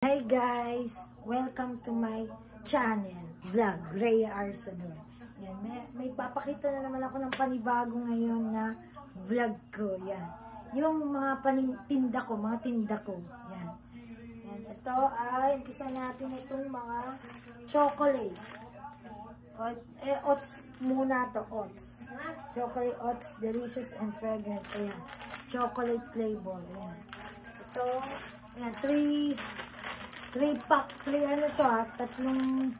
Hi guys! Welcome to my channel, vlog, Rhea Arsador. Yan, may papakita na naman ako ng panibago ngayon na vlog ko. Yan. Yung mga tinda ko. Yan. Yan. Ito ay, umpisa natin itong mga chocolate. Oats muna to, oats. Chocolate oats, delicious and fragrant. Ayan. Chocolate flavor. Ayan. Ito, ayan, 3 pack, 3 ano to ha, 3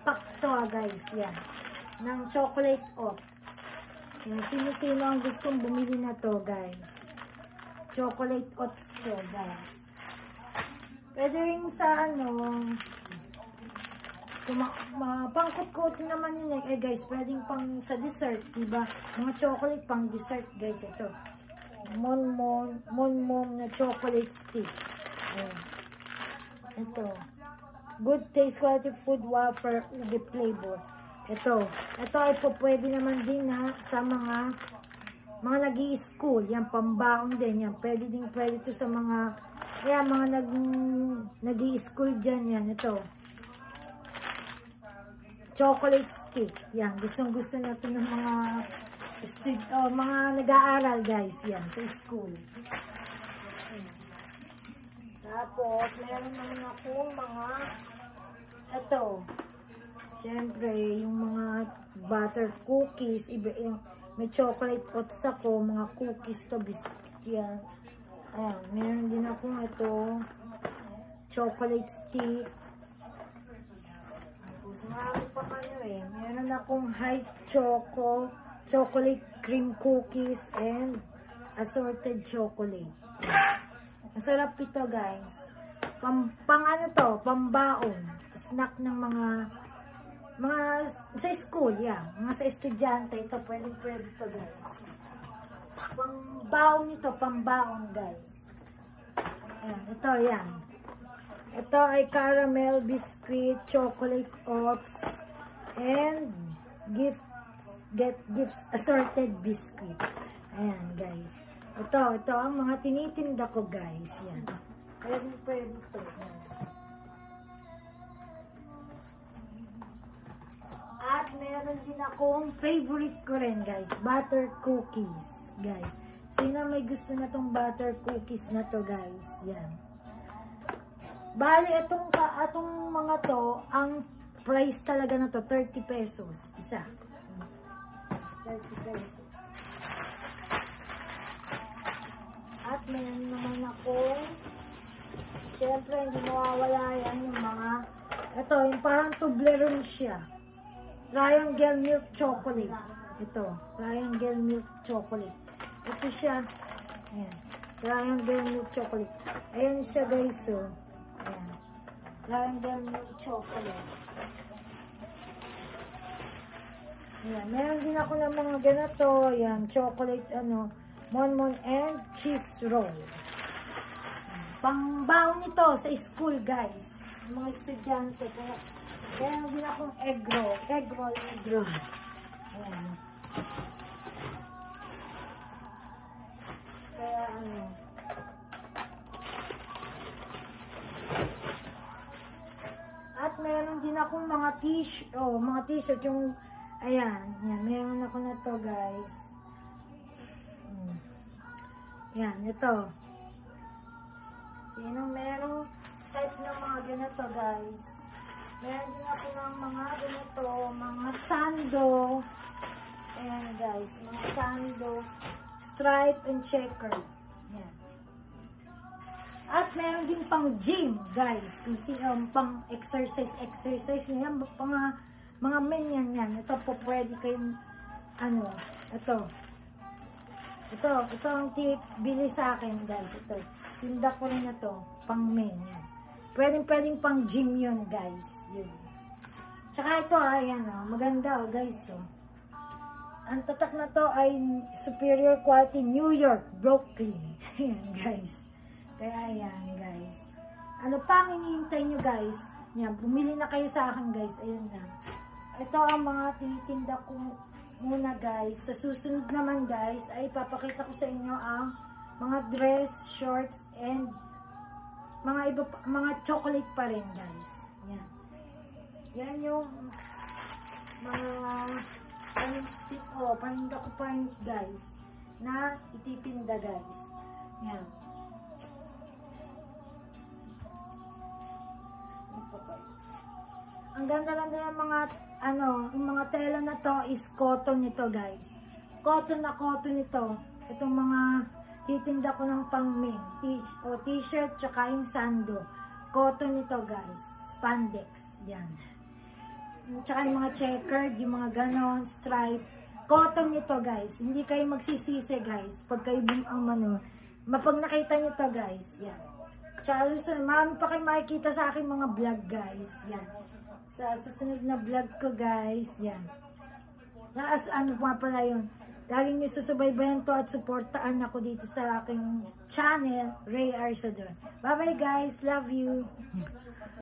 pack to ha guys, yan, ng chocolate oats. Yan, sino-sino ang gustong bumili na to guys, chocolate oats to guys. Pwede rin sa ano, pangkut-kutin naman yun eh guys, pwedeng pang sa dessert, diba, mga chocolate pang dessert guys. Ito, Mon na chocolate stick. Ayan. Ito, good taste, quality food, wafer, ubi flavor. Ito ay po pwede naman din na sa mga nag-i-school, yan, pambaon din, yan, pwede to sa mga, yan, mga nag-i-school dyan, yan, ito, chocolate stick, yan, gustong-gusto na ito ng mga nag-aaral guys, yan, sa school. Tapos, meron naman akong mga, ito, syempre, yung mga butter cookies, may chocolate oats ako, mga cookies to, biscuit yan. Ayan, meron din akong ito, chocolate stick. Tapos, marami pa kayo eh. Meron akong high chocolate cream cookies, and assorted chocolate. Masarap ito guys. Pang ano to, pambaon, snack ng mga sa school, yeah. Mga sa estudyante, ito pwede to guys. Pambaon ito, pambaon guys. Ayan, ito yan. Ito ay caramel biscuit, chocolate oats, and gifts assorted biscuit. Ayan guys. Ito ang mga tinitinda ko guys. Yan. Pwede ito guys. At meron din akong favorite ko rin guys. Butter cookies. Guys. Sino may gusto na tong butter cookies na to guys. Yan. Bali, atong mga to, ang price talaga na to, 30 pesos. Isa. 30 pesos. At meron naman akong, syempre hindi mawawala yan yung mga, ito, yung parang Toblerone siya. Triangle milk chocolate. Ito, triangle milk chocolate. Ito siya. Ayan. Triangle milk chocolate. Ayan siya guys, so. Ayan. Triangle milk chocolate. Ayan. Meron din ako ng mga ganito. Ayan, chocolate, Mon and cheese roll. Pangbaon nito sa school guys. Mga estudyante. Kaya din akong egg roll. Ayan. Kaya At meron din akong mga t-shirt, yung, ayan, meron ako na to guys. Yan, ito. Sino merong type ng mga ganito guys. Meron din ako ng mga ganito, mga sando. Ayan guys, mga sando. Stripe and checker. Yan. At meron din pang gym guys. Kung pang exercise. Yan, mga men yan. Ito po pwede kayong, ito ang bili sa akin guys. Ito, tinda ko rin na to, pang men yan. Pwedeng pang gym yun guys. Yun. Tsaka ito ayan maganda guys. Ang tatak na to ay superior quality New York, Brooklyn. Ayan guys. Kaya ayan guys. Ano pa ang hinihintay nyo guys? Yan, bumili na kayo sa akin guys. Ayan na. Ito ang mga tinitinda ko muna guys. Sa susunod naman guys ay papakita ko sa inyo ang mga dress, shorts, and mga iba mga chocolate pa rin guys. Yan. Yan yung mga paninda ko pa rin guys na ititinda guys. Yan. Ang ganda-ganda ng mga yung mga tela na to is cotton nito guys. Cotton na cotton nito. Itong mga titinda ko ng pang-men, t-shirt, tsaka yung sando. Cotton nito guys. Spandex. Yan. Tsaka yung mga checkered, yung mga ganon, stripe. Cotton nito guys. Hindi kayo magsisisi guys. Pag kayo mapag nakita nyo to guys. Yan. Tsaka susunod, marami pa kayo makikita sa aking mga vlog guys. Yan. Sa susunod na vlog ko guys. Yan. Ano pa pala yun. Laging nyo susubaybayan to at supportaan ako dito sa aking channel, Ray Arzador. Bye bye guys. Love you.